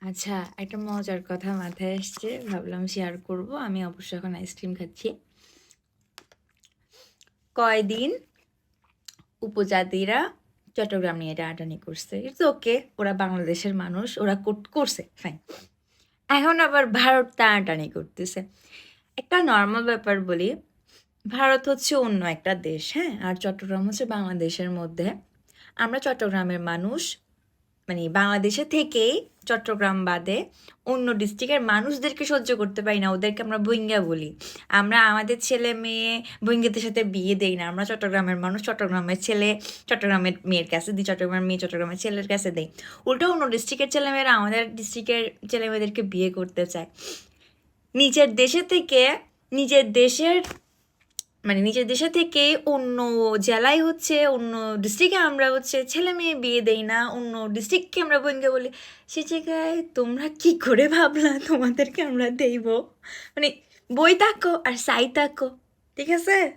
আচ্ছা, একটা মজার কথা মাথায় আসছে। ভাবলাম শেয়ার করব। আমি অবশ্য এখন আইসক্রিম খাচ্ছি। কয়দিন উপজাতিরা চট্টগ্রাম নিয়ে টানাটানি করছে। It's okay. ওরা বাংলাদেশের মানুষ। ওরা করছে। ফাইন। এখন আবার ভারত টানাটানি করতেছে। একটা নরমাল ব্যাপার বলি। ভারত হচ্ছে অন্য একটা দেশ, হ্যাঁ? আর চট্টগ্রাম হচ্ছে বাংলাদেশের মধ্যে। আমরা চট্টগ্রামের মানুষ। মানে বাংলাদেশে থেকেই চট্টগ্রাম বাদে অন্য ডিস্ট্রিক্টের মানুষদেরকে সহ্য করতে পারি না, ওদেরকে আমরা বইঙ্গা বলি। আমরা আমাদের ছেলে মেয়ে বইঙ্গাদের সাথে বিয়ে দেই না। আমরা চট্টগ্রামের মানুষ, চট্টগ্রামের ছেলে চট্টগ্রামের মেয়ের কাছে দিই, চট্টগ্রামের মেয়ে চট্টগ্রামের ছেলের কাছে দেই। উল্টো অন্য ডিস্ট্রিক্টের ছেলেমেয়েরা আমাদের ডিস্ট্রিক্টের ছেলেমেয়েদেরকে বিয়ে করতে চায়। নিজের দেশে থেকে নিজের দেশের মানে নিজের দেশে থেকে অন্য জেলায় হচ্ছে অন্য ডিস্ট্রিক্টে আমরা হচ্ছে ছেলে মেয়ে বিয়ে দেই না, অন্য ডিস্ট্রিক্টকে আমরা বোনকে বলি। সে জায়গায় তোমরা কি করে ভাবলা তোমাদেরকে আমরা দেইব? মানে বই থাকো আর সাই থাকো, ঠিক আছে?